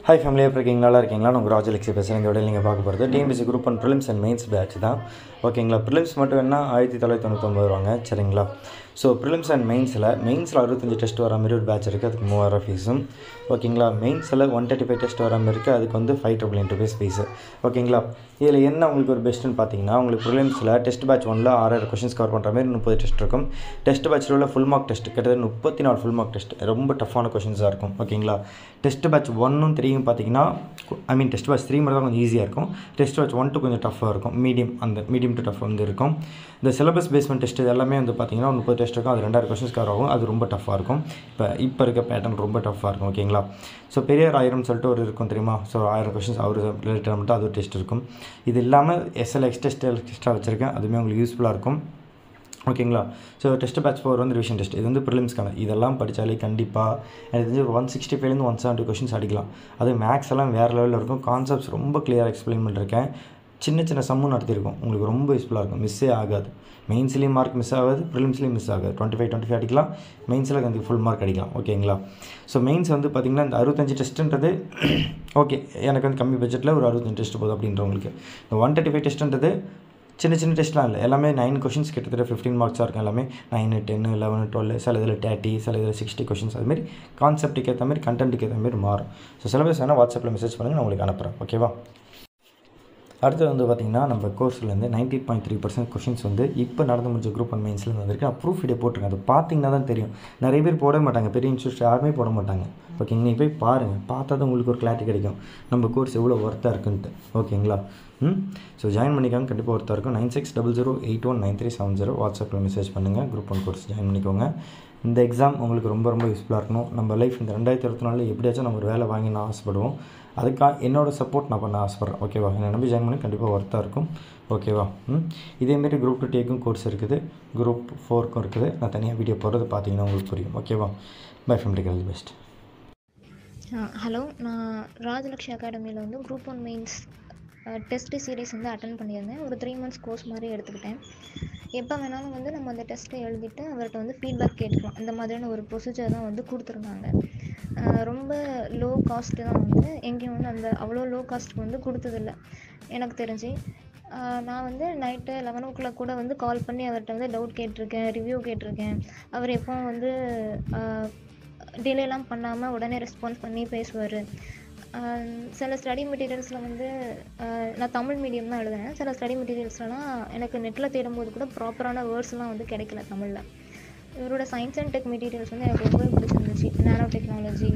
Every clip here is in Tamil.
ஹாய் ஃபேமிலி, எப்படி இருக்கீங்க? நல்லா இருக்கீங்களா? நான் ராஜலக்ஷ்மி பேசுகிறேன். இந்த விடையில் நீங்கள் பார்க்க போகிறது TNPSC group and prelims and mains batch தான். ஓகேங்களா? ப்ரிலிம்ஸ் மட்டும் என்ன 1999 வருவாங்க. சரிங்களா? ஸோ ப்ரிலிம்ஸ் அண்ட் மெயின்ஸில் 65 டெஸ்ட் வர மாதிரி ஒரு பேட்ச் இருக்குது. அதுக்கு 3000 ஃபீஸும். ஓகேங்களா? மெயின்ஸில் 135 டெஸ்ட் வர மாதிரி இருக்குது. அதுக்கு வந்து 5,900 rupees ஃபீஸு. ஓகேங்களா? இதில் என்ன உங்களுக்கு ஒரு பெஸ்ட்டுன்னு பார்த்தீங்கன்னா, உங்களுக்கு ப்ரிலிம்ஸில் டெஸ்ட் பேட்ச் 1ல் 6000 கொஷின்ஸ் கவர் பண்ணுற மாதிரி 30 டெஸ்ட் இருக்கும். டெஸ்ட் பேட்சில் உள்ள ஃபுல் மார்க் டெஸ்ட் கிட்டத்தட்ட 34 ஃபுல் மார்க் டெஸ்ட், ரொம்ப டஃப்பான கொஷின்ஸாக இருக்கும். ஓகேங்களா? டெஸ்ட் பேட்ச் 1ம் 3யும் பார்த்தீங்கன்னா, டெஸ்ட் பேட்ச் 3 மட்டும் தான் கொஞ்சம் ஈஸியாக இருக்கும். டெஸ்ட் பேட்ச் 1 கொஞ்சம் டஃப்பாக இருக்கும். மீடியம் டு டஃப் வந்து இருக்கும். இந்த சிலபஸ் பேஸ்மெண்ட் டெஸ்ட் இது எல்லாமே வந்து பார்த்தீங்கன்னா 30 டெஸ்ட் இருக்கும். அது 2000 கொஷின்ஸ் கவர் ஆகும். அது ரொம்ப டஃப்பாக இருக்கும். இப்போ இருக்க பேட்டர்ன் ரொம்ப டஃப்பாக இருக்கும். ஓகேங்களா? ஸோ பெரியார் 1000 சொல்லிட்டு ஒரு இருக்கும் தெரியுமா? ஸோ 1000 கொஷின்ஸ் அவர் ரிலேட்டட் மட்டும் அது ஒரு டெஸ்ட் இருக்கும். இது இல்லாமல் SLX டெஸ்ட் எக்ஸ்ட்ரா வச்சுருக்கேன். அதுவுமே உங்களுக்கு யூஸ்ஃபுல்லாக இருக்கும். ஓகேங்களா? ஸோ டெஸ்ட் பேட்ச் 4 வந்து ரிவிஷன் டெஸ்ட். இது வந்து ப்ரிலிம்ஸ்க்கான. இதெல்லாம் படித்தாலே கண்டிப்பாக எனக்கு தெரிஞ்சு 165 170 கொஷின்ஸ் அடிக்கலாம். அது மேக்ஸ் எல்லாம் வேறு லெவலில் இருக்கும். கான்செப்ட்ஸ் ரொம்ப கிளியராக எக்ஸ்பிளைன் பண்ணியிருக்கேன். சின்ன சம்மும் நடத்தியிருக்கோம். உங்களுக்கு ரொம்ப யூஸ்ஃபுல்லாக இருக்கும். மிஸ்ஸே ஆகாது. மெயின்ஸ்லேயும் மார்க் மிஸ் ஆகாது, ப்ரிலிம்ஸ்லேயும் மிஸ் ஆகாது. 25 அடிக்கலாம். மெயின்ஸில் வந்து ஃபுல் மார்க் அடிக்கலாம். ஓகேங்களா? ஸோ மெயின்ஸ் வந்து பார்த்திங்கன்னா இந்த 65 டெஸ்ட்டுன்றது ஓகே, எனக்கு வந்து கம்மி பட்ஜெட்டில் ஒரு 65 டெஸ்ட் போதும் அப்படின்றவங்களுக்கு. இந்த 135 டெஸ்ட்டுன்றது சின்ன டெஸ்ட்லாம் இல்லை. எல்லாமே 9 கொஷின்ஸ் கிட்டத்தட்ட 15 மார்க்ஸாக இருக்கும். எல்லாமே 9, 10, 11, 12, சில இதில் 30, சில இதில் 60 கொஷின்ஸ். அதுமாரி கான்செப்ட்டுக்கு ஏற்ற மாதிரி கண்டென்ட்டுக்கு ஏற்ற மாதிரி மாறும். ஸோ சிலபஸ் வேணால் வாட்ஸ்அப்பில் மெசேஜ் பண்ணுங்கள், நான் உங்களுக்கு அனுப்புகிறேன். ஓகேவா? அடுத்தது வந்து பார்த்திங்கன்னா, நம்ம கோர்ஸ்லேருந்து 90.3% கொஷின்ஸ் வந்து இப்போ நடந்து முடிஞ்ச குரூப் அண்ட் மெயின்ஸ்லேருந்து வந்திருக்கு. நான் ப்ரூஃப் வீடியோ போட்டிருக்கேன். அது பார்த்தீங்கன்னா தான் தெரியும். நிறைய பேர் போட மாட்டாங்க. பெரிய இன்ஸ்டியூட் யாருமே போட மாட்டாங்க. ஓகேங்க, நீங்கள் போய் பாருங்கள். பார்த்தா தான் உங்களுக்கு ஒரு கிளாரிட்டி கிடைக்கும் நம்ம கோர்ஸ் எவ்வளோ ஒர்த்தாக இருக்குன்ட்டு. ஓகேங்களா? ஸோ ஜாயின் பண்ணிக்காங்க. கண்டிப்பாக ஒர்த்தாக இருக்கும். 9600819370 வாட்ஸ்அப்பில் மெசேஜ் பண்ணுங்கள். குரூப் ஒன் கோர்ஸ் ஜாயின் பண்ணிக்கோங்க. இந்த எக்ஸாம் உங்களுக்கு ரொம்ப யூஸ்ஃபுல்லாக இருக்கணும். நம்ம லைஃப் இந்த 2024 எப்படியாச்சும் நம்ம ஒரு வேலை வாங்கி நான் ஆசைப்படுவோம். அதுக்காக என்னோடய சப்போர்ட் நான் பண்ண ஆசைப்பட்றேன். ஓகேவா? என்னை நம்பி ஜாயின் பண்ணி கண்டிப்பாக ஒர்த்தாக இருக்கும். ஓகேவா? இதேமாரி குரூப் 2 டேக்கும் கோர்ஸ் இருக்குது, குரூப் 4க்கும் இருக்குது. நான் தனியாக வீடியோ போடுறது பார்த்தீங்கன்னா உங்களுக்கு புரியும். ஓகேவா? By from take all the best. Hello, நான் ராஜலக்ஷ்மி அகாடமியில் வந்து குரூப் 1 மெயின்ஸ் டெஸ்ட் சீரீஸ் வந்து அட்டன் பண்ணியிருந்தேன். ஒரு 3 months கோர்ஸ் மாதிரி எடுத்துக்கிட்டேன். எப்போ வேணாலும் வந்து நம்ம அந்த டெஸ்ட்டை எழுதிட்டு அவர்கிட்ட வந்து ஃபீட்பேக் கேட்கலாம். அந்த மாதிரியான ஒரு ப்ரொசீஜர் தான் வந்து கொடுத்துருந்தாங்க. ரொம்ப லோ காஸ்ட்டு தான் வந்து எங்கேயும் வந்து அந்த அவ்வளோ லோ காஸ்ட்டுக்கு வந்து கொடுத்ததில்ல எனக்கு தெரிஞ்சு. நான் வந்து நைட்டு 11 o'clock கூட வந்து கால் பண்ணி அவர்கிட்ட வந்து டவுட் கேட்டிருக்கேன், ரிவ்யூ கேட்டிருக்கேன். அவர் எப்போவும் வந்து டிலேலாம் பண்ணாமல் உடனே ரெஸ்பான்ஸ் பண்ணி பேசுவார். சில ஸ்டடி மெட்டீரியல்ஸில் வந்து நான் தமிழ் மீடியம் தான் எழுதுனேன். சில ஸ்டடி மெட்டீரியல்ஸ்லாம் எனக்கு நெட்டில் தேடும்போது கூட ப்ராப்பரான வேர்ட்ஸ்லாம் வந்து கிடைக்கல தமிழில். இவரோட சயின்ஸ் அண்ட் டெக் மெட்டீரியல்ஸ் வந்து எனக்கு ரொம்பவே பிடிச்சிருந்துச்சு. நானோ டெக்னாலஜி,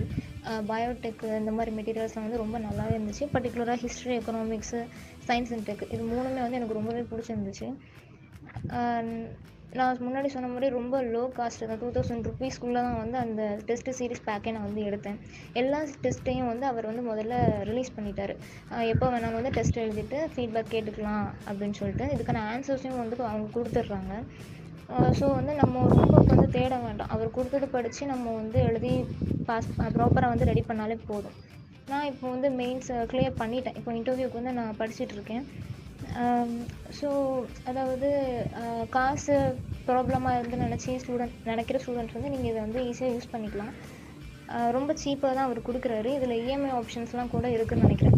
பயோடெக், இந்த மாதிரி மெட்டீரியல்ஸ்லாம் வந்து ரொம்ப நல்லாவே இருந்துச்சு. பர்டிகுலராக history, economics, science and tech இது மூணுமே வந்து எனக்கு ரொம்பவே பிடிச்சிருந்துச்சு. நான் முன்னாடி சொன்ன மாதிரி ரொம்ப லோ காஸ்ட்டு தான், 2000 rupeesக்குள்ளே தான் வந்து அந்த டெஸ்ட் சீரிஸ் பேக்கே நான் வந்து எடுத்தேன். எல்லா டெஸ்ட்டையும் வந்து அவர் வந்து முதல்ல ரிலீஸ் பண்ணிட்டார். எப்போ வேணாலும் வந்து டெஸ்ட் எழுதிட்டு ஃபீட்பேக் கேட்டுக்கலாம் அப்படின்னு சொல்லிட்டு. இதுக்கான ஆன்சர்ஸையும் வந்து அவங்க கொடுத்துட்றாங்க. ஸோ வந்து நம்ம ரொம்ப வந்து தேட வேண்டாம். அவர் கொடுத்தது படித்து நம்ம வந்து எழுதி ப்ராப்பராக வந்து ரெடி பண்ணாலே போதும். நான் இப்போ வந்து மெயின்ஸ் கிளியர் பண்ணிட்டேன். இப்போ இன்டர்வியூக்கு வந்து நான் படிச்சுட்ருக்கேன். ஸோ அதாவது காசு ப்ராப்ளமாக இருந்து நினைக்கிற ஸ்டூடெண்ட்ஸ் வந்து நீங்கள் இதை வந்து ஈஸியாக யூஸ் பண்ணிக்கலாம். ரொம்ப சீப்பாக தான் அவர் கொடுக்குறாரு. இதில் EMI ஆப்ஷன்ஸ்லாம் கூட இருக்குதுன்னு நினைக்கிறேன்.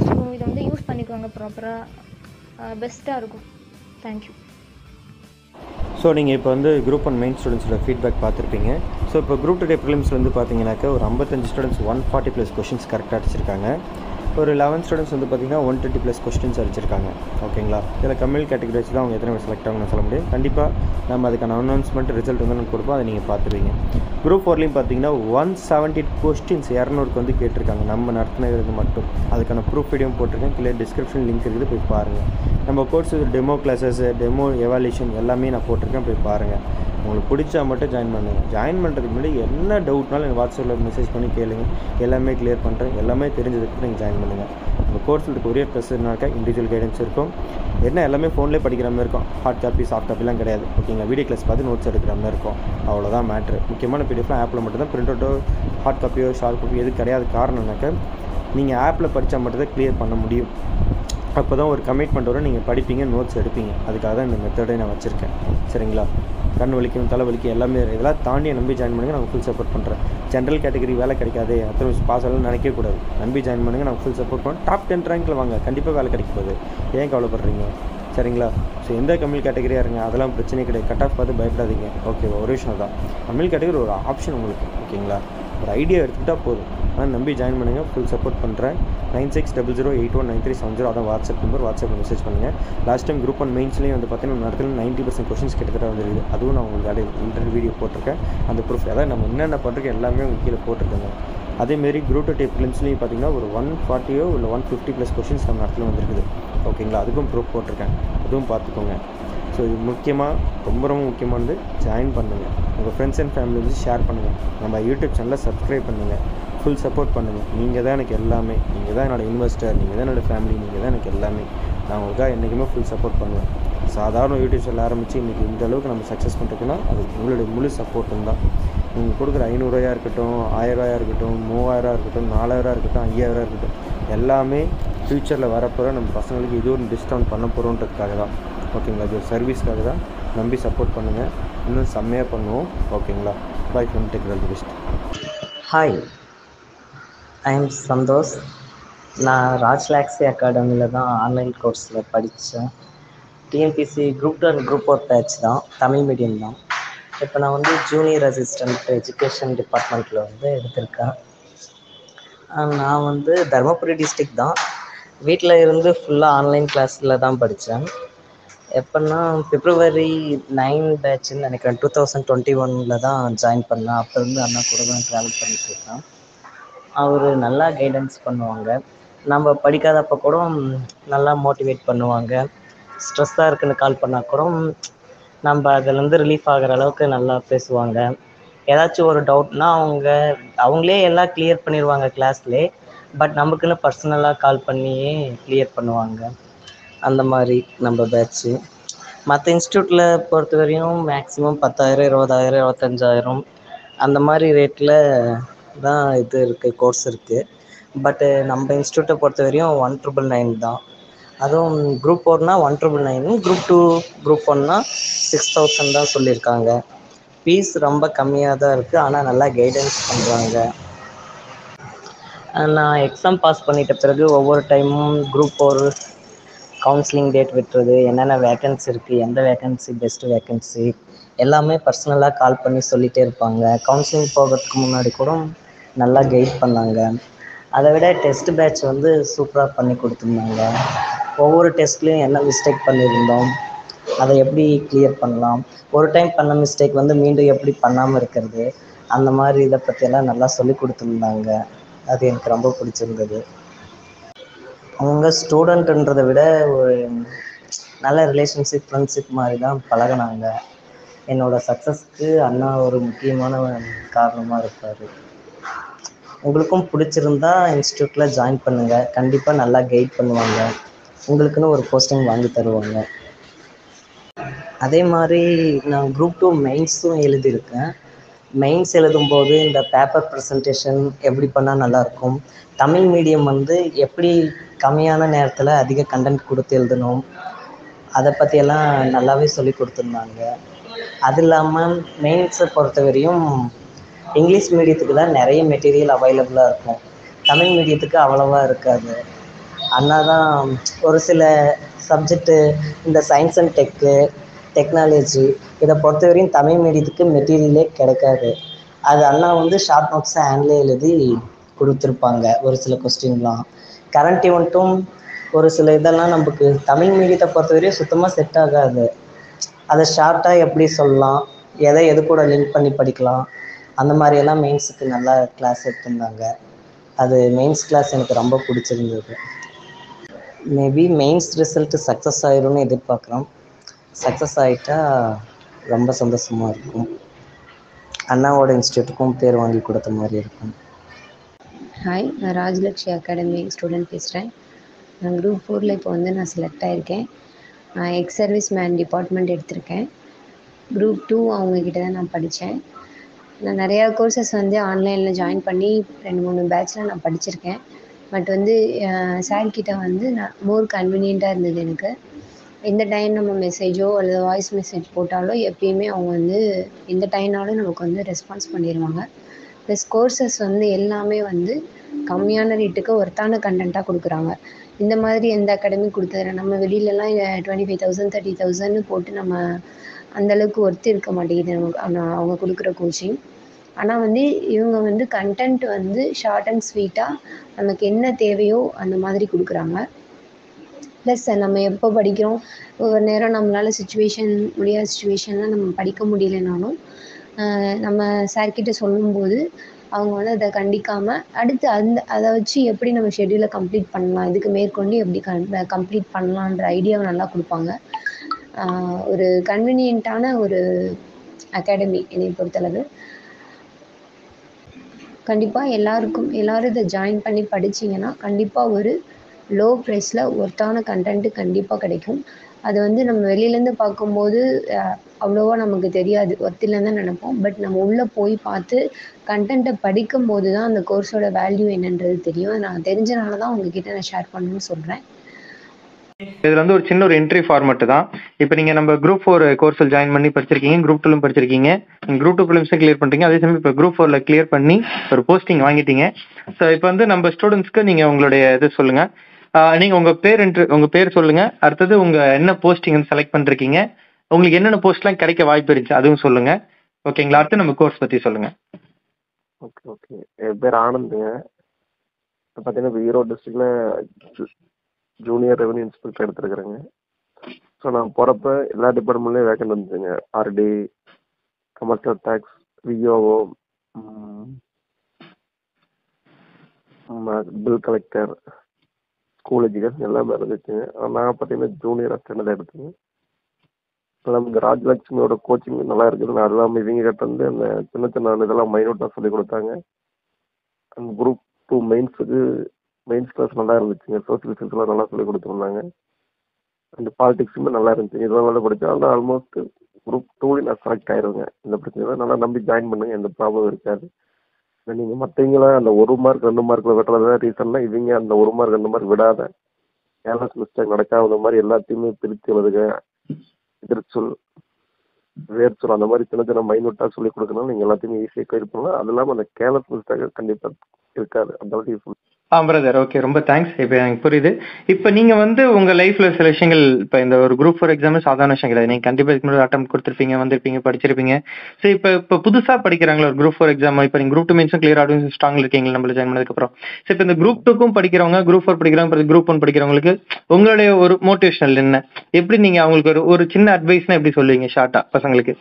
ஸோ இதை வந்து யூஸ் பண்ணிக்கோங்க ப்ராப்பராக, பெஸ்ட்டாக இருக்கும். தேங்க்யூ. ஸோ நீங்கள் இப்போ வந்து குரூப் அண்ட் மெயின் ஸ்டூடெண்ட்ஸோட ஃபீட்பேக் பார்த்துருப்பீங்க. ஸோ இப்போ குரூப் 2 ப்ரிலிம்ஸ் வந்து பார்த்தீங்கன்னாக்கா ஒரு 55 ஸ்டூடெண்ட்ஸ் 140+ கொஷின்ஸ் கரெக்டாக அடிச்சிருக்காங்க. ஒரு 11 ஸ்டூடெண்ட்ஸ் வந்து பார்த்திங்கன்னா 120+ கொஸ்டின்ஸ் அடிச்சிருக்காங்க. ஓகேங்களா? இதில் கம்யூனல் கேட்டகரி வச்சு தான் அவங்க எத்தனை பேர் செலக்ட் ஆகணும்னு சொல்ல முடியும். கண்டிப்பாக நம்ம அதுக்கான அனௌன்ஸ்மெண்ட் ரிசல்ட் வந்து நம்ம கொடுப்போம். அதை நீங்கள் பார்த்துருவீங்க. குரூப் 4லையும் பார்த்தீங்கன்னா 170 கொஸ்டின்ஸ் 200க்கு வந்து கேட்டிருக்காங்க. நம்ம நடத்தினது மட்டும். அதுக்கான ப்ரூஃப் வீடியோ போட்டிருக்கேன். கீழே டிஸ்கிரிப்ஷன் லிங்க் இருக்குது, போய் பாருங்கள். நம்ம course demo classes, demo evaluation எல்லாமே நான் போட்டிருக்கேன், போய் பாருங்கள். உங்களுக்கு பிடிச்சா மட்டும் ஜாயின் பண்ணுங்கள். ஜாயின் பண்ணுறதுக்கு முன்னாடி என்ன டவுட்னாலும் எனக்கு வாட்ஸ்அப்பில் மெசேஜ் பண்ணி கேளுங்க. எல்லாமே கிளியர் பண்ணுறேன். எல்லாமே தெரிஞ்சதுக்கு நீங்கள் ஜாயின் பண்ணுங்கள். நம்ம கோர்ஸில் கொரியர் ப்ளஸ்னாக்கா இண்டிவிஜுவல் கைடன்ஸ் இருக்கும். என்ன எல்லாமே ஃபோன்லேயே படிக்கிற மாதிரி இருக்கும். ஹார்ட் காப்பி சாஃப்ட் காப்பிலாம் கிடையாது. ஓகேங்களா? வீடியோ கிளாஸ் பார்த்து நோட்ஸ் எடுக்கிற மாதிரி இருக்கும். அவ்வளோதான் மேட்ரு. முக்கியமான பிடிஎஃப்லாம் ஆப்பில் மட்டும் தான். பிரிண்ட் அவுட்டோ ஹார்ட் காப்பியோ ஷார்ட் காப்பியோ எது கிடையாது. காரணம்னாக்கா நீங்கள் ஆப்பில் படித்தா மட்டும் தான் கிளியர் பண்ண முடியும். அப்போ தான் ஒரு கமிட்மெண்ட் வரும். நீங்கள் படிப்பீங்க, நோட்ஸ் எடுப்பீங்க. அதுக்காக தான் இந்த மெத்தடை நான் வச்சுருக்கேன். சரிங்களா? கண் வலிக்கும், தலை வலிக்கும் எல்லாமே இதெல்லாம் தாண்டி நம்பி ஜாயின் பண்ணுங்கள், நான் ஃபுல் சப்போர்ட் பண்ணுறேன். ஜென்ரல் கேட்டகரி வேலை கிடைக்காது, அத்தனை பாஸ் ஆகலாம் நினைக்கக்கூடாது. நம்பி ஜாயின் பண்ணுங்கள், நான் ஃபுல் சப்போர்ட் பண்ணுறேன். டாப் 10 ரேங்க்கில் வாங்க, கண்டிப்பாக வேலை கிடைக்க போகுது. ஏன் கவலைப்படுறீங்க? சரிங்களா? ஸோ எந்த கம்மில் கேட்டகரியாக இருங்க, அதெல்லாம் பிரச்சனை கிடையாது. கட் ஆஃப் பார்த்து பயப்படாதீங்க. ஓகேவா? ஒரு விஷயம் தான், கம்மில் கேட்டகரி ஒரு ஆப்ஷன் உங்களுக்கு. ஓகேங்களா? ஒரு ஐடியா எடுத்துக்கிட்டால் போதும். ஆனால் நம்பி ஜாயின் பண்ணுங்கள், ஃபுல் சப்போர்ட் பண்ணுறேன். 9600819370 அதான் வாட்ஸ்அப் நம்பர். வாட்ஸ்அப்பில் மெசேஜ் பண்ணுங்கள். லாஸ்ட் டைம் குரூப் 1 மெயின்ஸ்லேயும் வந்து பார்த்தீங்கன்னா நடத்துல 90% கொஷின்ஸ் கிட்டத்தட்ட வந்துருக்குது. அதுவும் நான் உங்களுக்கு இன்டர்வியூ வீடியோ போட்டிருக்கேன். அந்த ப்ரூஃப் அதாவது நம்ம என்னென்ன பண்ணுறோம் எல்லாமே உங்களுக்கு கீழே போட்டிருக்கேங்க. அதேமாரி குரூப் 2 ப்ரிலிம்ஸ்லேயும் பார்த்தீங்கன்னா ஒரு 140 இல்லை 150+ கொஷின்ஸ் நம்ம இடத்துல வந்துருக்குது. ஓகேங்களா? அதுக்கும் ப்ரூஃப் போட்டிருக்கேன், அதுவும் பார்த்துக்கோங்க. ஸோ இது முக்கியமாக ரொம்ப ரொம்ப முக்கியமானது, ஜாயின் பண்ணுங்கள். உங்கள் ஃப்ரெண்ட்ஸ் அண்ட் ஃபேமிலி வந்து ஷேர் பண்ணுங்கள். நம்ம யூடியூப் சேனலை சப்ஸ்கிரைப் பண்ணுங்கள். ஃபுல் சப்போர்ட் பண்ணுங்கள். நீங்கள் தான் எனக்கு எல்லாமே. நீங்கள் தான் என்னோடய இன்வெஸ்டர், நீங்கள் தான் என்னோடய ஃபேமிலி, நீங்கள் தான் எனக்கு எல்லாமே. நான் உங்களுக்காக என்றைக்குமே ஃபுல் சப்போர்ட் பண்ணுவேன். சாதாரண யூடியூப் சேனல் ஆரம்பித்து இன்றைக்கி இந்த அளவுக்கு நம்ம சக்ஸஸ் பண்ணுறதுன்னா அது உங்களுடைய முழு சப்போர்ட்டும் தான். நீங்கள் கொடுக்குற 500 ரூபாயாக இருக்கட்டும், 1000 ரூபாயாக இருக்கட்டும், 3000 இருக்கட்டும், 4000 இருக்கட்டும், 5000 இருக்கட்டும், எல்லாமே ஃப்யூச்சரில் வரப்போகிற நம்ம பசங்களுக்கு இது ஒரு டிஸ்கவுண்ட் பண்ண போகிறோன்றதுக்காக தான். ஓகேங்களா? இது ஒரு சர்வீஸ்க்காக தான். நம்பி சப்போர்ட் பண்ணுங்கள், இன்னும் செம்மையாக பண்ணுவோம். ஓகேங்களா? Bye from take all the best. Hi, I am Santhosh. நான் ராஜ்லாக்ஸி அகாடமியில் தான் ஆன்லைன் கோர்ஸில் படித்தேன். TNPSC group 2 and group 4 batch தான், தமிழ் மீடியம் தான். இப்போ நான் வந்து ஜூனியர் அசிஸ்டண்ட் எஜுகேஷன் டிபார்ட்மெண்ட்டில் வந்து எடுத்திருக்கேன். நான் வந்து தருமபுரி டிஸ்ட்ரிக்ட் தான். வீட்டில் இருந்து ஃபுல்லாக ஆன்லைன் கிளாஸில் தான் படித்தேன். எப்போன்னா February 9 பேட்சுன்னு நினைக்கிறேன், 2021 தான் ஜாயின் பண்ணேன். அப்போ இருந்து அண்ணா கூட தான் ட்ராவல் பண்ணிகிட்ருக்கேன். அவர் நல்லா கைடன்ஸ் பண்ணுவாங்க. நம்ம படிக்காதப்போ கூட நல்லா மோட்டிவேட் பண்ணுவாங்க. ஸ்ட்ரெஸ்ஸாக இருக்குன்னு கால் பண்ணால் கூட நம்ம அதுலேருந்து ரிலீஃப் ஆகிற அளவுக்கு நல்லா பேசுவாங்க. ஏதாச்சும் ஒரு டவுட்னா அவங்களே எல்லாம் கிளியர் பண்ணிடுவாங்க கிளாஸ்லேயே. பட் நமக்குன்னு பர்சனலாக கால் பண்ணியே கிளியர் பண்ணுவாங்க. அந்த மாதிரி நம்ம பேட்ச்சு. மற்ற இன்ஸ்டியூட்டில் பொறுத்த வரையும் மேக்ஸிமம் 10,000, 20,000, 25,000 அந்த மாதிரி ரேட்டில் தான் இது இருக்குது, கோர்ஸ் இருக்குது. பட்டு நம்ம இன்ஸ்டியூட்டை பொறுத்த வரையும் 1,999 தான். அதுவும் குரூப் 4னா 1,999, குரூப் 2 குரூப் 1னா 6,000 தான் சொல்லியிருக்காங்க. ஃபீஸ் ரொம்ப கம்மியாக தான் இருக்குது, ஆனால் நல்லா கைடன்ஸ் பண்ணுறாங்க. நான் எக்ஸாம் பாஸ் பண்ணிட்ட பிறகு ஒவ்வொரு டைமும் குரூப் 4 கவுன்சிலிங் டேட் விட்டுறது, என்னென்ன வேக்கன்சி இருக்குது, எந்த வேக்கன்சி பெஸ்ட்டு வேக்கன்சி எல்லாமே பர்சனலாக கால் பண்ணி சொல்லிகிட்டே இருப்பாங்க. கவுன்சிலிங் போகிறதுக்கு முன்னாடி கூட நல்லா கைட் பண்ணாங்க. அதை விட டெஸ்ட் பேட்ச் வந்து சூப்பராக பண்ணி கொடுத்துருந்தாங்க. ஒவ்வொரு டெஸ்ட்லேயும் என்ன மிஸ்டேக் பண்ணியிருந்தோம், அதை எப்படி கிளியர் பண்ணலாம், ஒரு டைம் பண்ண மிஸ்டேக் வந்து மீண்டும் எப்படி பண்ணாமல் இருக்கிறது, அந்த மாதிரி இதை பற்றியெல்லாம் நல்லா சொல்லி கொடுத்துருந்தாங்க. அது எனக்கு ரொம்ப பிடிச்சிருந்தது. அவங்க ஸ்டூடெண்ட்டுன்றதை விட ஒரு நல்ல ரிலேஷன்ஷிப், ஃப்ரெண்ட்ஷிப் மாதிரி தான் பழகினாங்க. என்னோடய சக்ஸஸ்க்கு அண்ணா ஒரு முக்கியமான காரணமாக இருப்பார். உங்களுக்கும் பிடிச்சிருந்தா இன்ஸ்டியூட்டில் ஜாயின் பண்ணுங்கள். கண்டிப்பாக நல்லா கைட் பண்ணுவாங்க. உங்களுக்குன்னு ஒரு போஸ்டிங் வாங்கி தருவாங்க. அதே மாதிரி நான் குரூப் 2 மெயின்ஸும் எழுதியிருக்கேன். மெயின்ஸ் எழுதும்போது இந்த பேப்பர் ப்ரெசன்டேஷன் எப்படி பண்ணால் நல்லாயிருக்கும், தமிழ் மீடியம் வந்து எப்படி கம்மியான நேரத்தில் அதிக கண்டென்ட் கொடுத்து எழுதணும், அதை பற்றியெல்லாம் நல்லாவே சொல்லி கொடுத்துருந்தாங்க. அது இல்லாமல் மெயின்ஸை பொறுத்த வரையும் இங்கிலீஷ் மீடியத்துக்கு தான் நிறைய மெட்டீரியல் அவைலபிளாக இருக்கும், தமிழ் மீடியத்துக்கு அவ்வளோவா இருக்காது. அண்ணா தான் ஒரு சில சப்ஜெக்டு, இந்த சயின்ஸ் அண்ட் டெக்னாலஜி இதை பொறுத்த வரையும் தமிழ் மீடியத்துக்கு மெட்டீரியலே கிடைக்காது. அது அண்ணா வந்து ஷார்ட் நோட்ஸை ஹேண்ட்லேயே எழுதி கொடுத்துருப்பாங்க. ஒரு சில கொஸ்டின்லாம் கரண்ட் ஈவெண்ட்டும் ஒரு சில இதெல்லாம் நமக்கு தமிழ் மீடியத்தை பொறுத்த வரையும் சுத்தமாக செட் ஆகாது. அதை ஷார்ட்டாக எப்படி சொல்லலாம், எது கூட லிங்க் பண்ணி படிக்கலாம், அந்த மாதிரியெல்லாம் மெயின்ஸுக்கு நல்லா கிளாஸ் எடுத்திருந்தாங்க. அது மெயின்ஸ் கிளாஸ் எனக்கு ரொம்ப பிடிச்சிருந்தது. மேபி மெயின்ஸ் ரிசல்ட்டு சக்ஸஸ் ஆயிரும்னு எதிர்பார்க்குறோம். சக்ஸஸ் ஆகிட்டா ரொம்ப சந்தோஷமாக இருக்கும். அண்ணாவோட இன்ஸ்டியூட்டுக்கும் பேர் வாங்கி கொடுத்த மாதிரி இருக்கும். ஹாய், நான் ராஜலக்ஷ்மி அகாடமி ஸ்டூடெண்ட் பேசுகிறேன். நான் குரூப் 4ல் இப்போ வந்து நான் செலக்ட் ஆகியிருக்கேன். நான் எக்ஸ் சர்வீஸ் மேன் டிபார்ட்மெண்ட் எடுத்திருக்கேன். குரூப் 2 அவங்கக்கிட்ட தான் நான் படித்தேன். நான் நிறையா கோர்சஸ் வந்து ஆன்லைனில் ஜாயின் பண்ணி 2-3 பேட்சில் நான் படிச்சிருக்கேன். பட் வந்து சார்கிட்ட வந்து நான் மோர் கன்வீனியண்ட்டாக இருந்தது எனக்கு. எந்த டைம் நம்ம மெசேஜோ அல்லது வாய்ஸ் மெசேஜ் போட்டாலோ எப்பயுமே அவங்க வந்து எந்த டைம்னாலும் நமக்கு வந்து ரெஸ்பான்ஸ் பண்ணிடுவாங்க. ப்ளஸ் கோர்சஸ் வந்து எல்லாமே வந்து கம்மியான ரேட்டுக்கு ஒர்த்தான கண்டென்ட்டாக கொடுக்குறாங்க. இந்த மாதிரி எந்த அகாடமி கொடுத்ததில்ல. நம்ம வெளியிலலாம் 25,000 30,000ன்னு போட்டு நம்ம அந்தளவுக்கு ஒர்த்து இருக்க மாட்டேங்குது நமக்கு ஆனால் அவங்க கொடுக்குற கோச்சிங். ஆனால் வந்து இவங்க வந்து கண்டென்ட் வந்து ஷார்ட் அண்ட் ஸ்வீட்டாக நமக்கு என்ன தேவையோ அந்த மாதிரி கொடுக்குறாங்க. ப்ளஸ் நம்ம எப்போ படிக்கிறோம், ஒவ்வொரு நேரம் நம்மளால் முடியாத சுச்சுவேஷனில் நம்ம படிக்க முடியலைனாலும் நம்ம சார்கிட்ட சொல்லும்போது அவங்க வந்து அதை கண்டிக்காமல் அடுத்து அதை வச்சு எப்படி நம்ம ஷெட்யூலை கம்ப்ளீட் பண்ணலாம், இதுக்கு மேற்கொண்டு எப்படி கம்ப்ளீட் பண்ணலான்ற ஐடியாவை நல்லா கொடுப்பாங்க. ஒரு கன்வீனியண்ட்டான ஒரு அகாடமி என்னை பொறுத்தளவு. கண்டிப்பாக எல்லோரும் இதை ஜாயின் பண்ணி படிச்சிங்கன்னா கண்டிப்பாக ஒரு லோ ப்ரைஸில் ஒர்த்தான கண்டென்ட்டு கண்டிப்பாக கிடைக்கும். அது வந்து நம்ம வெளியிலேருந்து பார்க்கும்போது அவ்வளோவா நமக்கு தெரியாது, ஒர்த் இல்லைன்னு தான் நினைப்போம். பட் நம்ம உள்ளே போய் பார்த்து கண்டென்ட்டை படிக்கும்போது தான் அந்த கோர்ஸோட வேல்யூ என்னன்றது தெரியும். நான் தெரிஞ்சனால தான் உங்ககிட்ட நான் ஷேர் பண்ணணும்னு சொல்கிறேன். இதில் வந்து ஒரு சின்ன ஒரு என்ட்ரி ஃபார்மெட் தான். இப்போ நீங்கள் நம்ம குரூப் 4 கோர்ஸில் ஜாயின் பண்ணி படிச்சிருக்கீங்க, குரூப் 2லும் படிச்சிருக்கீங்க, நீங்கள் குரூப் 2 ப்ரிலிம்ஸும் கிளியர் பண்ணிட்டீங்க, அதே சமயம் இப்போ குரூப் 4ல் கிளியர் பண்ணி ஒரு போஸ்டிங் வாங்கிட்டீங்க. ஸோ இப்போ வந்து நம்ம ஸ்டூடெண்ட்ஸ்க்கு நீங்கள் உங்களுடைய இது சொல்லுங்கள். நீங்கள் உங்கள் பேர் சொல்லுங்கள். அடுத்தது உங்கள் என்ன போஸ்டிங் வந்து செலக்ட் பண்ணிருக்கீங்க, உங்களுக்கு என்னென்ன போஸ்ட்லாம் கிடைக்க வாய்ப்பு இருந்துச்சு அதுவும் சொல்லுங்கள். ஓகேங்களா? அடுத்து நம்ம கோர்ஸ் பற்றி சொல்லுங்கள். ஓகே. என் பேர் ஆனந்துங்க. பார்த்தீங்கன்னா ஈரோடு டிஸ்ட்ரிக்டில் ஜூனியர் ரெவன்யூ இன்ஸ்பெக்டர் எடுத்துருக்குறேங்க. ஸோ நான் போகிறப்ப எல்லா டிபார்ட்மெண்ட்லேயும் வேக்கன்ட் வந்துச்சுங்க. RT, commercial tax, விஓஓ, bill collector, school education எல்லாமே இருந்துச்சுங்க. நான் பார்த்தீங்கன்னா ஜூனியர் அசிஸ்டன்ட் தான் எடுத்தேங்க. எல்லாம் இந்த ராஜலட்சுமியோட கோச்சிங் நல்லா இருக்குது. நான் அதெல்லாம் இவங்க கிட்ட வந்து அந்த சின்ன சின்ன இதெல்லாம் மைனூட்டாக சொல்லி கொடுத்தாங்க. அந்த குரூப் 2 மெயின்ஸ் கிளாஸ் நல்லா இருந்துச்சுங்க. சோசியல் சயின்ஸ்லாம் நல்லா சொல்லி கொடுத்துருந்தாங்க. அந்த பாலிடிக்ஸுமே நல்லா இருந்துச்சு. இதெல்லாம் நல்லா படித்தா ஆனால் ஆல்மோஸ்ட் குரூப் 2 நான் செலக்ட் ஆயிடுவேங்க. இந்த பிரச்சனை நல்லா நம்பி ஜாயின் பண்ணுங்க, எந்த ப்ராப்ளம் இருக்காது. நீங்கள் மற்றவங்களாம் அந்த 1 மார்க் 2 மார்க்கில் வெட்டுறதா ரீசன்னா இவங்க அந்த 1 மார்க் 2 மார்க் விடாத கேர்லஸ் மிஸ்டேக் நடக்காத மாதிரி எல்லாத்தையுமே பிரித்து எழுதுக, எதிர்ச்சொல், வேர்ச்சொல் அந்த மாதிரி சின்ன சின்ன மைனூட்டாக சொல்லி கொடுக்கணும். நீங்கள் எல்லாத்தையுமே ஈஸியாக கிளியர் பண்ணலாம். அது இல்லாமல் அந்த கேர்லஸ் மிஸ்டேக் கண்டிப்பாக இருக்காது. அந்த அளவுக்கு யூஸ்ஃபுல். பிரதர், ஓகே, ரொம்ப தேங்க்ஸ். இப்போ எனக்கு புரியுது. இப்போ நீங்கள் வந்து உங்கள் லைஃப்பில் சில விஷயங்கள், இப்போ இந்த ஒரு குரூப் 4 எக்ஸாம் சாதாரண விஷயம் கிடையாது. நீங்கள் கண்டிப்பாக இதுக்கு முன்னாடி அட்டம் கொடுத்துருப்பீங்க, வந்திருப்பீங்க, படிச்சிருப்பீங்க. ஸோ இப்போ புதுசாக படிக்கிறாங்களா ஒரு குரூப் 4 எக்ஸாம், இப்போ நீங்கள் குரூப் 2 மெயின்ஸும் கிளியர் ஆகும் ஸ்ட்ராங்கில் இருக்கீங்க நம்மள ஜாயின் பண்ணதுக்கப்புறம். ஸோ இப்போ இந்த குரூப் 2க்கும் படிக்கிறவங்க, குரூப் 4 படிக்கிறவங்க, குரூப் 1 படிக்கிறவங்களுக்கு உங்களுடைய ஒரு மோட்டிவேஷனல் என்ன, எப்படி நீங்கள் அவங்களுக்கு ஒரு சின்ன அட்வைஸ்னா எப்படி சொல்லுவீங்க ஷார்ட்டாக பசங்களுக்கு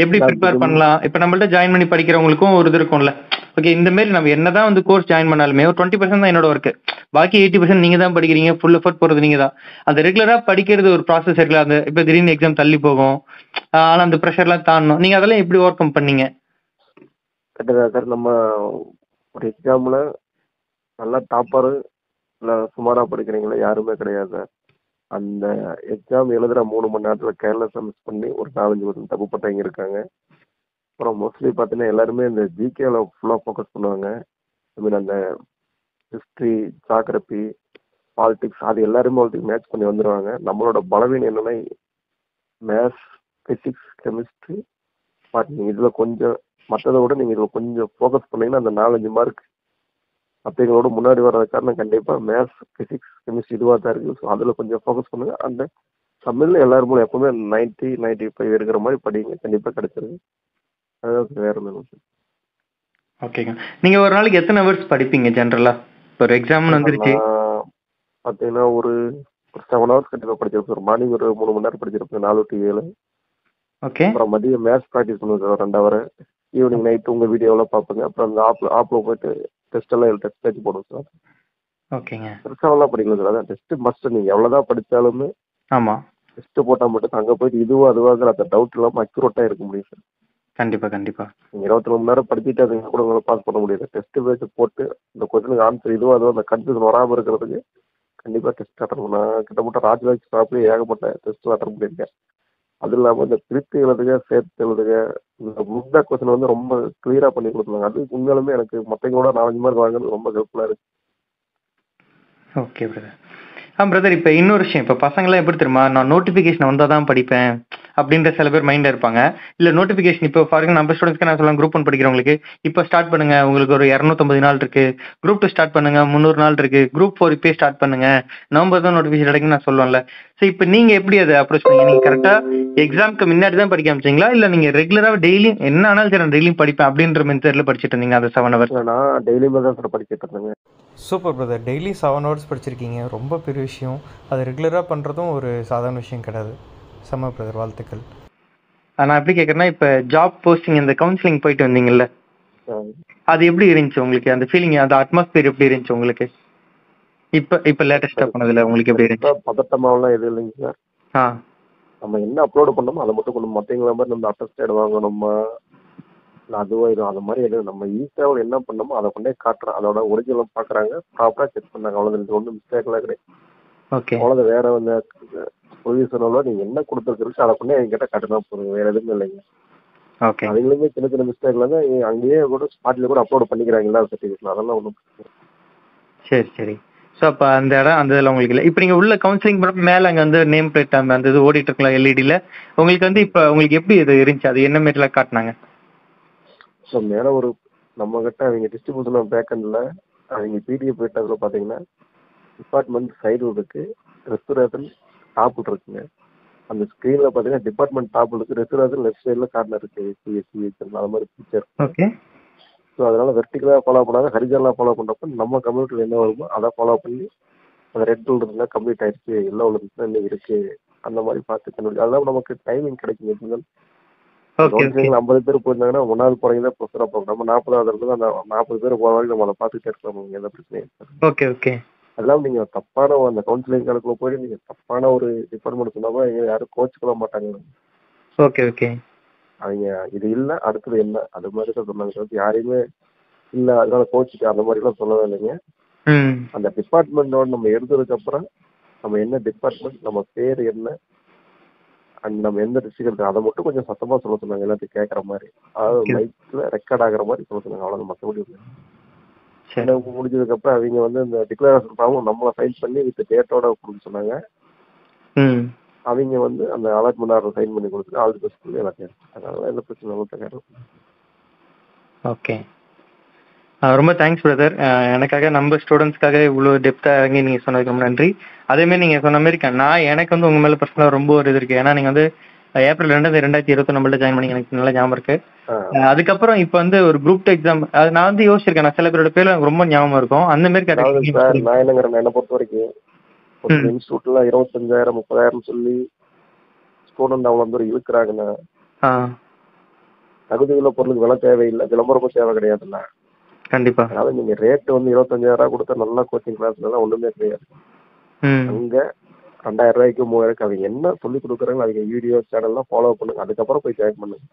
எப்படி ப்ரிப்பேர் பண்ணலாம்? இப்போ நம்மள்ட்ட ஜாயின் பண்ணி படிக்கிறவங்களுக்கும் ஒரு இது இருக்கும்ல, ஓகே இந்த மாதிரி நம்ம என்னதான் வந்து கோர்ஸ் ஜாயின் பண்ணாலுமே ஒரு 20% தான் என்னோட ஒர்க்கு, பாக்கி 80% நீங்க தான் படிக்கிறீங்க, ஃபுல் எஃபர்ட் போறது நீங்க தான். அந்த ரெகுலரா படிக்கிறது ஒரு ப்ராசஸ் இருக்குல்ல, அந்த இப்போ திடீர்னு எக்ஸாம் தள்ளி போகும், ஆனா அந்த ப்ரெஷர்லாம் தாண்டணும். நீங்க அதெல்லாம் எப்படி ஓவர் கம் பண்ணீங்க? சார் நம்ம ஒரு எக்ஸாமில் நல்லா டாப்பரு இல்லை சுமாராக படிக்கிறீங்களா யாருமே கிடையாது. அந்த எக்ஸாம் எழுதுகிற 3 மணி நேரத்தில் கேர்லெஸ்ஸாக மிஸ் பண்ணி ஒரு 4-5% தப்பு பட்டவங்க இருக்காங்க. அப்புறம் மோஸ்ட்லி பார்த்தீங்கன்னா எல்லாருமே இந்த ஜிகேல ஃபுல்லாக ஃபோக்கஸ் பண்ணுவாங்க. ஐ மீன் அந்த ஹிஸ்ட்ரி, ஜாகிரபி, பாலிடிக்ஸ் அது எல்லாருமே அவங்களுக்கு மேட்ச் பண்ணி வந்துடுவாங்க. நம்மளோட பலவீனம் என்னென்னா மேத்ஸ், ஃபிசிக்ஸ், கெமிஸ்ட்ரி, நீங்கள் இதில் கொஞ்சம் மற்றதை விட நீங்கள் இதில் கொஞ்சம் ஃபோக்கஸ் பண்ணிங்கன்னா அந்த 4-5 மார்க் மற்றவங்களோட முன்னாடி வர்ற காரணம் கண்டிப்பாக மேத்ஸ், ஃபிசிக்ஸ், கெமிஸ்ட்ரி இதுவாக தான் இருக்குது. ஸோ அதில் கொஞ்சம் ஃபோக்கஸ் பண்ணுங்கள். அந்த தமிழில் எல்லாருமே எப்பவுமே 90-95 இருக்கிற மாதிரி படிங்க, கண்டிப்பாக கிடைச்சிருக்கு. அதாவது வேற ஒன்றும். ஓகேங்க. நீங்கள் ஒரு நாளைக்கு எத்தனை ஹவர்ஸ் படிப்பீங்க ஜென்ரலாக? இப்போ ஒரு எக்ஸாம்னு வந்துருச்சு பார்த்தீங்கன்னா ஒரு 7 ஹவர்ஸ் கண்டிப்பாக படிச்சிருப்பேன். ஒரு மார்னிங் ஒரு 3 மணி நேரம் படிச்சிருப்பேன், 4 to 7. ஓகே. அப்புறம் மதியம் மேத்ஸ் ப்ராக்டிஸ் பண்ணுவேன் ஒரு 2 ஹவர். ஈவினிங் நைட்டு உங்கள் வீடியோலாம் பார்ப்பேங்க. அப்புறம் அந்த ஆப்பில் போயிட்டு டெஸ்ட் பேச்சு போடுவோம் சார். ஓகேங்க. பெருசாலாம் படிக்கல சார். அதான் டெஸ்ட் மஸ்ட். நீங்கள் எவ்வளோதான் படித்தாலுமே ஆமாம் டெஸ்ட் போட்டால் மட்டும் அங்கே போயிட்டு இதுவோ அதுவாங்கிற அந்த டவுட் இல்லாமல் அக்யூரேட்டாக இருக்க முடியும் சார். கண்டிப்பாக நீங்கள் 24 மணி நேரம் படிச்சுட்டு அதுங்க கூட உங்களை பாஸ் பண்ண முடியாது. டெஸ்ட் பேச்சு போட்டு இந்த கொஸ்டினுக்கு ஆன்சர் இதுவோ அதுவோ அந்த கன்ஃபியூஷன் வராமல் இருக்கிறதுக்கு கண்டிப்பாக டெஸ்ட் அட்டன் பண்ண. கிட்டத்தட்ட ராஜ்லாட்சி ஸ்டாப்லேயே ஏகப்பட்ட டெஸ்ட் அட்டன் பண்ணியிருக்கேன். அது இல்லாமல் இந்த பிரித்து எழுதுக, சேர்த்து எழுதுக, இந்த முந்தா கொஸ்டின் வந்து ரொம்ப கிளியராக பண்ணி கொடுத்துருவாங்க. அது உண்மையாலுமே எனக்கு மற்றவங்களோட 4-5 மார்க் வாங்குறது ரொம்ப ஹெல்ப்ஃபுல்லாக இருக்குது. Okay brother. பிரதர், இப்ப இன்னொரு விஷயம், இப்ப பசங்களாம் எப்படி தெரியுமா, நான் நோட்டிபிகேஷன் வந்தா தான் படிப்பேன் அப்படின்ற சில பேர் மைண்ட்ல இருப்பாங்க. இல்ல நோட்டிபிகேஷன் இப்போ ஃபார் எக்ஸாம்பிள் நம்ம ஸ்டூடெண்ட்ஸ்க்கு நான் சொல்லுவேன், குரூப் 1 படிக்கிறவங்களுக்கு இப்போ ஸ்டார்ட் பண்ணுங்க, உங்களுக்கு ஒரு 250 நாள் இருக்கு. குரூப் 2 ஸ்டார்ட் பண்ணுங்க, 300 நாள் இருக்கு. குரூப் 4 இப்பயே ஸ்டார்ட் பண்ணுங்க, நவம்பர் தான் நோட்டிபிகேஷன் கிடைக்குன்னு நான் சொல்லுவேன்ல. ஸோ இப்போ நீங்க எப்படி அதை அப்ரோச் பண்ணீங்க? நீங்க கரெக்டா எக்ஸாம்க்கு முன்னாடி தான் படிக்க ஆரம்பிச்சீங்களா, இல்ல நீங்க ரெகுலரா டெய்லியும் என்ன ஆனாலும் சரி நான் டெய்லியும் படிப்பேன் அப்படின்ற மெத்தட்ல படிச்சுட்டு இருந்தீங்க அந்த 7 ஹவர்ஸ்? நான் டெய்லியுமே தான் சார் படிச்சுட்டு இருந்தேங்க. சூப்பர் பிரதர், டெய்லி 7 ஹவர்ஸ் படிச்சிருக்கீங்க, ரொம்ப பெரிய விஷயம். அது ரெகுலராக பண்ணுறதும் ஒரு சாதாரண விஷயம் கிடையாது. செம்ம பிரதர், வாழ்த்துக்கள். நான் எப்படி கேட்குறேன்னா, இப்போ ஜாப் போஸ்டிங் இந்த கவுன்சிலிங் போயிட்டு வந்தீங்கல்ல, அது எப்படி இருந்துச்சு உங்களுக்கு? அந்த ஃபீலிங், அந்த அட்மாஸ்பியர் எப்படி இருந்துச்சு உங்களுக்கு? இப்போ லேட்டஸ்டா பண்ணதுல உங்களுக்கு எப்படி இருந்துச்சு? பதட்டமாவெல்லாம் எதுவும் இல்லைங்க சார். ஆ, நம்ம என்ன அப்லோடு பண்ணோமோ அதை மட்டும் கொண்டு மற்றவங்கள மாதிரி நம்ம அட்டஸ்டேட் வாங்கணுமா இல்லை அதுவோ இது அது மாதிரி எதுவும் நம்ம ஈஸியாக என்ன பண்ணோமோ அதை கொண்டே காட்டுறோம். அதோட ஒரிஜினல் பார்க்குறாங்க, ப்ராப்பராக செக் பண்ணாங்க, அவ்வளோதான். ஒன்றும் மிஸ்டேக்லாம் கிடையாது. ஓகே. அவ்வளோதான். வேற வந்து ப்ரொடியூசரோட நீங்கள் என்ன கொடுத்துருக்கு அதை கொண்டே என்கிட்ட காட்டுனா போதும், வேற எதுவும் இல்லைங்க. ஓகே. அவங்களுமே சின்ன சின்ன மிஸ்டேக்ல தான் அங்கேயே கூட ஸ்பாட்ல கூட அப்லோட் பண்ணிக்கிறாங்க எல்லா சர்டிஃபிகேட்ல, அதெல்லாம் ஒன்றும் சரி சரி. ஸோ அப்போ அந்த இடம் அந்த இதில் உங்களுக்கு இல்லை. இப்போ நீங்கள் உள்ள கவுன்சிலிங் பண்ண மேலே அங்கே வந்து நேம் பிளேட் அந்த இது ஓடிட்டு இருக்கலாம் எல்இடியில், உங்களுக்கு வந்து இப்போ உங்களுக்கு எப்படி இது இருந்துச்சு? அது என்ன மாரிலாம் காட்டினாங்க? ஸோ மேலே ஒரு நம்ம கிட்ட அவங்க டிஸ்ட்ரிபியூஷன் பேக்கெண்டில் அவங்க பிடிஎஃப் போயிட்டதில் பார்த்தீங்கன்னா டிபார்ட்மெண்ட் சைடு இருக்கு, ரெஸ்பிரேஷன் டாப்பில் இருக்குங்க. அந்த ஸ்க்ரீனில் பார்த்தீங்கன்னா டிபார்ட்மெண்ட் டாப்பில் இருக்கு, ரெஸ்பிரேஷன் லெஃப்ட் சைடில் கார்னர் இருக்கு, சிஎஸ்சி அது மாதிரி பிக்சர். ஓகே. ஸோ அதனால வெர்டிகலாக ஃபாலோ பண்ணாத ஹரிஜனலாக ஃபாலோ பண்ணுறப்ப நம்ம கம்ப்யூட்டரில் என்ன வருமோ அதை ஃபாலோ பண்ணி அந்த ரெட் இருந்தால் கம்ப்ளீட் ஆயிடுச்சு, எல்லோ இருந்துச்சுன்னா இன்னும் இருக்கு, அந்த மாதிரி பார்த்து கண்டுபிடிச்சு அதெல்லாம் நமக்கு டைமிங் கிடைக்கும். எப்படின்னா 50 பேர் போயிருந்தாங்கன்னா 1வது போறீங்க தான் ப்ரொஃபராக போகும். நம்ம 40வது இருந்து அந்த 40 பேர் போகிற வரைக்கும் நம்ம அதை பார்த்துட்டே இருக்கலாம், எந்த பிரச்சனையும் இருக்காது. Okay okay. அதெல்லாம் நீங்கள் தப்பான அந்த கவுன்சிலிங் கணக்குள்ள போய் நீங்கள் தப்பான ஒரு டிபார்ட்மெண்ட் சொன்னாமல் யாரும் கோச்சிக்கலாம் மாட்டாங்க. Okay okay. அவங்க இது இல்லை அடுத்தது என்ன அது மாதிரி தான் சொன்னாங்க. யாரையுமே இல்லை அதனால கோச்சிட்டு அந்த மாதிரிலாம் சொல்லவே இல்லைங்க. அந்த டிபார்ட்மெண்டோட நம்ம எடுத்ததுக்கப்புறம் நம்ம என்ன டிபார்ட்மெண்ட், நம்ம பேர் என்ன, அண்ட் நம்ம எந்த டிஸ்ட்ரிக்ட் இருக்கு அதை மட்டும் கொஞ்சம் சத்தமாக சொல்ல சொன்னாங்க, எல்லாத்தையும் கேட்குற மாதிரி, அதாவது மைக்கில் ரெக்கார்ட் ஆகிற மாதிரி சொல்ல சொன்னாங்க. அவ்வளோ மற்றபடி முடிஞ்சதுக்கப்புறம் அவங்க வந்து இந்த டிக்ளரேஷன் ஃபார்மும் நம்மளை சைன் பண்ணி வித் டேட்டோட கொடுக்க சொன்னாங்க. அவங்க வந்து அந்த அலாட்மெண்ட் ஆர்டர் சைன் பண்ணி கொடுத்துட்டு ஆல் தி பெஸ்ட் எல்லாத்தையும். அதனால எந்த பிரச்சனை. ஓகே, ரொம்ப தேங்க்ஸ் பிரதர். எனக்காக நம்ம ஸ்டூடெண்ட்ஸ்க்காக இவ்வளோ டெப்த்தாக இறங்கி நீங்கள் சொன்னதுக்கு ரொம்ப நன்றி. அதேமாதிரி நீங்கள் சொன்ன மாதிரி நான் எனக்கு வந்து உங்கள் மேலே பர்சனலாக ரொம்ப ஒரு இது இருக்குது. ஏன்னா நீங்கள் வந்து ஏப்ரல் 2, 2021 ஜாயின் பண்ணி எனக்கு நல்லா ஞாபகம் இருக்கு. அதுக்கப்புறம் இப்போ வந்து ஒரு குரூப் 2 எக்ஸாம் அது நான் வந்து யோசிச்சிருக்கேன். நான் சில பேரோட பேர் எனக்கு ரொம்ப ஞாபகம் இருக்கும். அந்த மாதிரி நான் என்னங்கிறேன், என்னை பொறுத்த வரைக்கும் இன்ஸ்டியூட்ல 25,000 30,000 சொல்லி ஸ்டூடெண்ட் அவ்வளோ தூரம் இருக்கிறாங்கன்னா தகுதி உள்ள பொருளுக்கு விலை தேவையில்லை, விளம்பரமும் தேவை கிடையாதுல்ல. கண்டிப்பா. அதாவது நீங்க ரேட் வந்து 25,000 கொடுத்தா நல்லா கோச்சிங் கிளாஸ்ல எல்லாம் ஒண்ணுமே கிடையாது. அங்க 2,000 ரூபாய்க்கு 3,000 அவங்க என்ன சொல்லி கொடுக்குறாங்க அவங்க வீடியோ சேனல்லாம் ஃபாலோ பண்ணுங்க, அதுக்கப்புறம் போய் ஜாயின் பண்ணுங்க.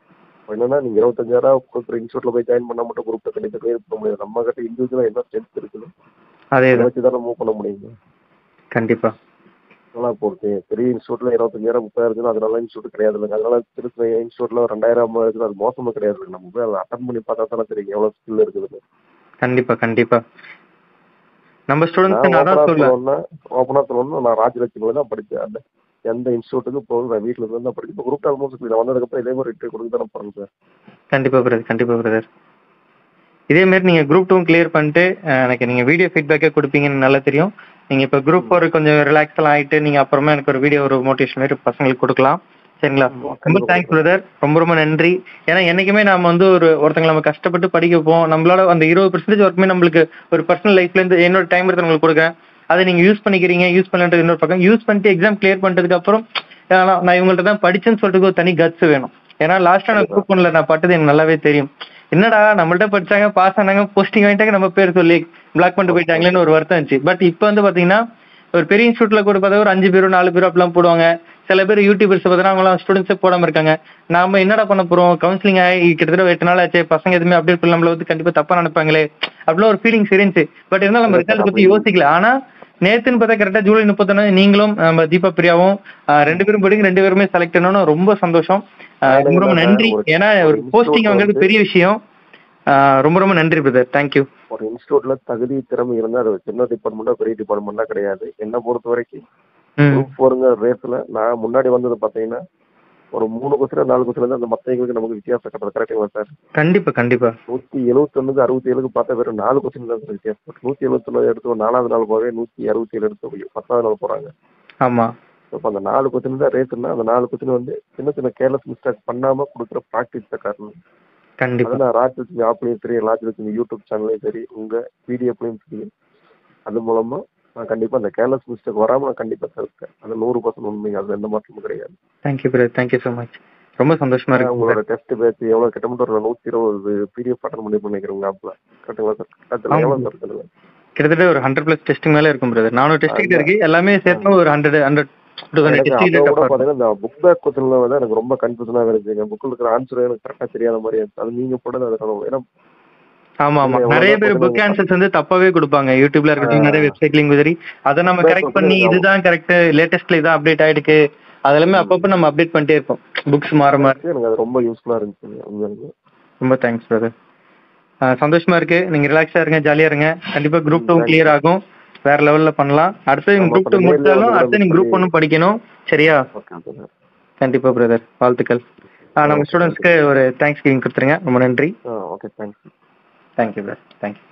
என்னன்னா நீங்க 25,000 கொடுக்குற இன்ஸ்டியூட்ல போய் ஜாயின் பண்ணா மட்டும் குரூப் கண்டிப்பாக இருக்க முடியாது. நம்ம கிட்ட இண்டிவிஜுவலா என்ன ஸ்ட்ரென்த் இருக்குது அதை வச்சுதான் மூவ் பண்ண முடியுங்க. கண்டிப்பா. நல்லா போகுது. பெரிய இன்ஸ்டியூட்ல 25,000 30,000 அதனால இன்ஸ்டியூட் கிடையாது இல்லைங்க. அதனால திருப்பி இன்ஸ்டியூட்ல 2,000 இருக்குது, அது மோசமா கிடையாது. நம்ம போய் அதை அட்டன் பண்ணி பார்த்தா தானே தெரியும் எவ்வளவு ஸ்கில் இருக்குதுன்னு. கண்டிப்பா கண்டிப்பா. நம்ம ஸ்டூடெண்ட்ஸ் ஓப்பனா சொல்லணும்னா நான் ராஜலட்சுமியில தான் படித்தேன். அந்த எந்த இன்ஸ்டியூட்டுக்கு போகுது நான் வீட்டில் இருந்து தான் படிச்சு இப்போ குரூப் ஆல்மோஸ்ட் நான் வந்ததுக்கப்புறம் இதே மாதிரி இன்டர்வியூ கொடுத்து தான் போகிறேன் சார். கண்டிப்பா பிரதர், கண்டிப்பா பிரதர். இதே மாதிரி நீங்கள் குரூப் 2 கிளியர் பண்ணிட்டு எனக்கு நீங்கள் வீடியோ ஃபீட்பேக்கே கொடுப்பீங்கன்னு நல்லா தெரியும். நீங்கள் இப்போ குரூப் 4 கொஞ்சம் ரிலாக்ஸ்லாம் ஆகிட்டு நீங்கள் அப்புறமா எனக்கு ஒரு வீடியோ ஒரு மோட்டிவேஷன் மாதிரி பசங்களுக்கு கொடுக்கலாம். சரிங்களா? ரொம்ப தேங்க்ஸ் பிரதர், ரொம்ப ரொம்ப நன்றி. ஏன்னா என்றைக்குமே நம்ம வந்து ஒருத்தங்களை நம்ம கஷ்டப்பட்டு படிக்க வைப்போம். நம்மளால அந்த 20% ஒர்க்குமே நம்மளுக்கு ஒரு பர்சனல் லைஃப்லேருந்து என்னோட டைம் எடுத்து உங்களுக்கு கொடுக்குறேன். அதை நீங்கள் யூஸ் பண்ணிக்கிறீங்க, யூஸ் பண்ணுறது இன்னொரு பக்கம். யூஸ் பண்ணிட்டு எக்ஸாம் கிளியர் பண்ணிட்டதுக்கு அப்புறம் நான் இவங்கள்ட்ட தான் படிச்சேன்னு சொல்லிட்டு ஒரு தனி கட்ஸ் வேணும். ஏன்னா லாஸ்ட்டாக நான் குரூப் 1ல நான் பட்டது எனக்கு நல்லாவே தெரியும். என்னடா நம்மள்ட்ட படிச்சாங்க, பாஸ் ஆனாங்க, போஸ்டிங் வாங்கிட்டாங்க, நம்ம பேர் சொல்லி பிளாக் பண்ணிட்டு போயிட்டாங்களேன்னு ஒரு வருத்தம் இருந்துச்சு. பட் இப்போ வந்து பார்த்தீங்கன்னா ஒரு பெரிய இன்ஸ்டியூட்ல கூட பார்த்தா ஒரு 5 பேரோ 4 பேரோ அப்படிலாம் போடுவாங்க. சில பேர் யூடியூபர்ஸ் பார்த்தீங்கன்னா அவங்களாம் ஸ்டூடெண்ட்ஸே போடாமல் இருக்காங்க. நாம என்னடா பண்ண போறோம், கவுன்சிலிங் ஆகி கிட்டத்தட்ட 8 நாள் ஆச்சு, பசங்க எதுவுமே அப்டேட் பண்ண நம்மள வந்து கண்டிப்பா தப்பா நினைப்பாங்களே அப்படிலாம் ஒரு ஃபீலிங்ஸ் இருந்துச்சு. பட் இருந்தாலும் நம்ம ரிசல்ட் பத்தி யோசிக்கல. ஆனா நேத்துன்னு பார்த்தா கரெக்டா ஜூலை 31 நீங்களும் நம்ம தீபா பிரியாவும் 2 பேரும் படிங்க, 2 பேருமே செலக்ட் பண்ணணும். ரொம்ப சந்தோஷம், ரொம்ப ரொம்ப நன்றி. ஏன்னா ஒரு போஸ்டிங் வாங்குறது பெரிய விஷயம். ரொம்ப ரொம்ப நன்றி பிரதர், தேங்க்யூ. ஒரு இன்ஸ்டியூட்ல தகுதி திறமை இருந்தால் அது சின்ன டிபார்ட்மெண்ட்டா பெரிய டிபார்ட்மெண்ட்டா கிடையாது. என்னை பொறுத்த வரைக்கும் குரூப் 4ங்கிற ரேஸ்ல நான் முன்னாடி வந்தது பார்த்தீங்கன்னா ஒரு 3 கொஸ்டின் 4 கொஸ்டின் தான் அந்த மற்றவங்களுக்கு நமக்கு வித்தியாசம் கட்டுறது. கரெக்டுங்களா சார்? கண்டிப்பா கண்டிப்பா 171க்கு 67க்கு பார்த்தா வெறும் 4 கொஸ்டின் தான் சார் வித்தியாசம். 171 எடுத்து 4வது நாள் போகவே 167 எடுத்து 10வது நாள் போறாங்க. ஆமா இப்போ அந்த 4 கொஸ்டின் தான் ரேஸ்னா அந்த 4 கொஸ்டின் வந்து சின்ன சின்ன கேர்லெஸ் மிஸ்டேக் பண்ணாம கொடுக்குற ப்ராக்டிஸ் தான் காரணம். கண்டிப்பா அது நான் ராஜ்லட்சுமி ஆப்லையும் சரி, ராஜ்லட்சுமி யூடியூப் சேனல்லையும் சரி, உங்க பிடிஎஃப்லையும் சரி, அது மூலமா நான் கண்டிப்பா அந்த கேர்லெஸ் மிஸ்டேக் வராம நான் கண்டிப்பா தவிர்த்தேன். அது 100% உண்மைங்க. அது எந்த மாற்றமும் கிடையாது. Thank you brother, thank you so much. ரொம்ப சந்தோஷமா இருக்கு உங்களோட டெஸ்ட் பேட்ச் எவ்வளவு கிட்டத்தட்ட ஒரு 120 பிடிஎஃப் அட்டன் பண்ணி பண்ணிக்கிறோங்க ஆப்ல. கரெக்டுங்களா சார்? கரெக்டுங்களா? எவ்வளவு சார் சொல்லுங்க? கிட்டத்தட்ட ஒரு 100+ டெஸ்டிங் மேல இருக்கும் பிரதர். 400 டெஸ்ட் கிட்ட இருக்கு. எல்லாமே சேர்த்து ஒரு 100 எனக்கு அதை கூட பாத்தீங்கன்னா இந்த புக் பேக் கொஸ்டின்ல வந்து எனக்கு ரொம்ப கன்ஃபியூஷனா இருந்துச்சுங்க. புக்ல இருக்கிற ஆன்சர் எனக்கு கரெக்டா தெரியாத மாதிரி இருந்துச்சு. அது நீங்க போட்டது அதுக்கான ஏன்னா ஆமா ஆமா நிறைய பேர் புக் ஆன்சர்ஸ் வந்து தப்பாவே கொடுப்பாங்க. யூடியூப்ல இருக்கட்டும், நிறைய வெப்சைட்லயும் சரி, அதை நம்ம கரெக்ட் பண்ணி இதுதான் கரெக்ட், லேட்டஸ்ட்ல இதான் அப்டேட் ஆயிடுக்கு, அதெல்லாமே அப்பப்போ நம்ம அப்டேட் பண்ணிட்டே இருப்போம் புக்ஸ் மாற மாற. எனக்கு அது ரொம்ப யூஸ்ஃபுல்லா இருந்துச்சு. ரொம்ப தேங்க்ஸ் பிரதர். சந்தோஷமா இருக்கு. நீங்க ரிலாக்ஸா இருங்க, ஜாலியா இருங்க. கண்டிப்பா குரூப் 2 கிளியர் ஆகும். வேற லெவல்ல பண்ணலாம். அடுத்து குரூப் 2 முடிச்சாலும் அடுத்து நீங்க குரூப் 1 படிக்கணும். சரியா? கண்டிப்பா பிரதர், வாழ்த்துக்கள். நம்ம ஸ்டூடெண்ட்ஸ்க்கு ஒரு தேங்க்ஸ் கிவிங் கொடுத்துருங்க. ரொம்ப நன்றி. Okay, thanks. Thank you brother, thank you.